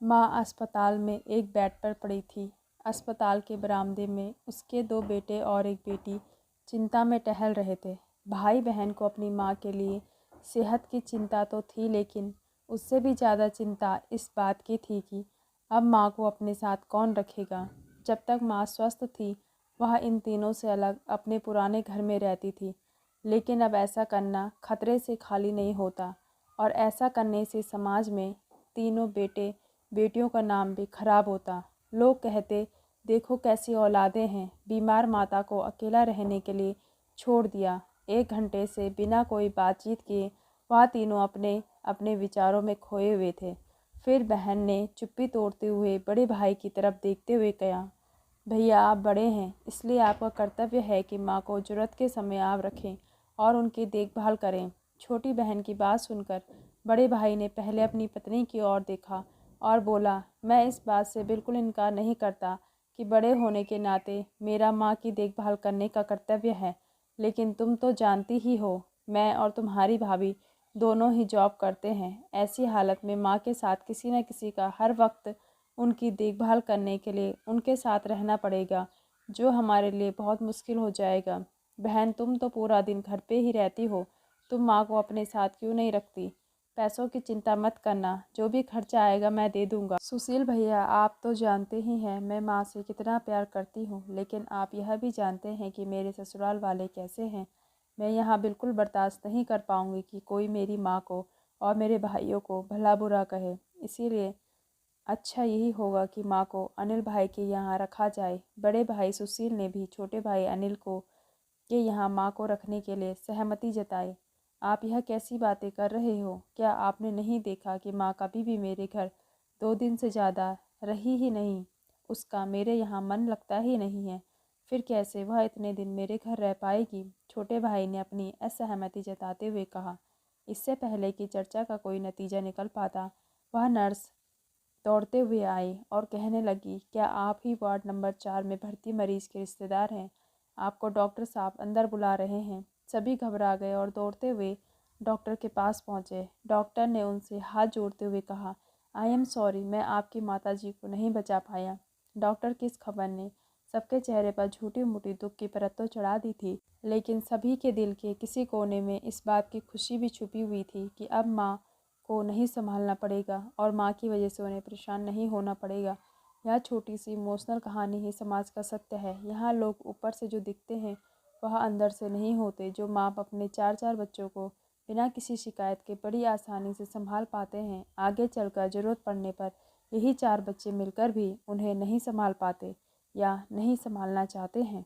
माँ अस्पताल में एक बेड पर पड़ी थी। अस्पताल के बरामदे में उसके 2 बेटे और एक बेटी चिंता में टहल रहे थे। भाई बहन को अपनी माँ के लिए सेहत की चिंता तो थी, लेकिन उससे भी ज़्यादा चिंता इस बात की थी कि अब माँ को अपने साथ कौन रखेगा। जब तक माँ स्वस्थ थी, वह इन तीनों से अलग अपने पुराने घर में रहती थी, लेकिन अब ऐसा करना खतरे से खाली नहीं होता, और ऐसा करने से समाज में तीनों बेटे बेटियों का नाम भी खराब होता। लोग कहते, देखो कैसी औलादें हैं, बीमार माता को अकेला रहने के लिए छोड़ दिया। 1 घंटे से बिना कोई बातचीत किए वह तीनों अपने अपने विचारों में खोए हुए थे। फिर बहन ने चुप्पी तोड़ते हुए बड़े भाई की तरफ देखते हुए कहा, भैया आप बड़े हैं, इसलिए आपका कर्तव्य है कि माँ को ज़रूरत के समय आप रखें और उनकी देखभाल करें। छोटी बहन की बात सुनकर बड़े भाई ने पहले अपनी पत्नी की ओर देखा और बोला, मैं इस बात से बिल्कुल इनकार नहीं करता कि बड़े होने के नाते मेरा माँ की देखभाल करने का कर्तव्य है, लेकिन तुम तो जानती ही हो, मैं और तुम्हारी भाभी दोनों ही जॉब करते हैं। ऐसी हालत में माँ के साथ किसी न किसी का हर वक्त उनकी देखभाल करने के लिए उनके साथ रहना पड़ेगा, जो हमारे लिए बहुत मुश्किल हो जाएगा। बहन, तुम तो पूरा दिन घर पे ही रहती हो, तुम माँ को अपने साथ क्यों नहीं रखती? पैसों की चिंता मत करना, जो भी खर्चा आएगा मैं दे दूँगा। सुशील भैया, आप तो जानते ही हैं मैं माँ से कितना प्यार करती हूँ, लेकिन आप यह भी जानते हैं कि मेरे ससुराल वाले कैसे हैं। मैं यहाँ बिल्कुल बर्दाश्त नहीं कर पाऊँगी कि कोई मेरी माँ को और मेरे भाइयों को भला बुरा कहे। इसीलिए अच्छा यही होगा कि माँ को अनिल भाई के यहाँ रखा जाए। बड़े भाई सुशील ने भी छोटे भाई अनिल को के यहाँ माँ को रखने के लिए सहमति जताई। आप यह कैसी बातें कर रहे हो? क्या आपने नहीं देखा कि माँ कभी भी मेरे घर 2 दिन से ज़्यादा रही ही नहीं? उसका मेरे यहाँ मन लगता ही नहीं है, फिर कैसे वह इतने दिन मेरे घर रह पाएगी? छोटे भाई ने अपनी असहमति जताते हुए कहा। इससे पहले कि चर्चा का कोई नतीजा निकल पाता, वह नर्स दौड़ते हुए आई और कहने लगी, क्या आप ही वार्ड नंबर 4 में भर्ती मरीज के रिश्तेदार हैं? आपको डॉक्टर साहब अंदर बुला रहे हैं। सभी घबरा गए और दौड़ते हुए डॉक्टर के पास पहुंचे। डॉक्टर ने उनसे हाथ जोड़ते हुए कहा, आई एम सॉरी, मैं आपकी माताजी को नहीं बचा पाया। डॉक्टर की इस खबर ने सबके चेहरे पर झूठी मूठी दुख की परत तो चढ़ा दी थी, लेकिन सभी के दिल के किसी कोने में इस बात की खुशी भी छुपी हुई थी कि अब माँ को नहीं संभालना पड़ेगा और माँ की वजह से उन्हें परेशान नहीं होना पड़ेगा। यह छोटी सी इमोशनल कहानी ही समाज का सत्य है। यहाँ लोग ऊपर से जो दिखते हैं वह अंदर से नहीं होते। जो माँ अपने 4-4 बच्चों को बिना किसी शिकायत के बड़ी आसानी से संभाल पाते हैं, आगे चलकर ज़रूरत पड़ने पर यही 4 बच्चे मिलकर भी उन्हें नहीं संभाल पाते या नहीं संभालना चाहते हैं।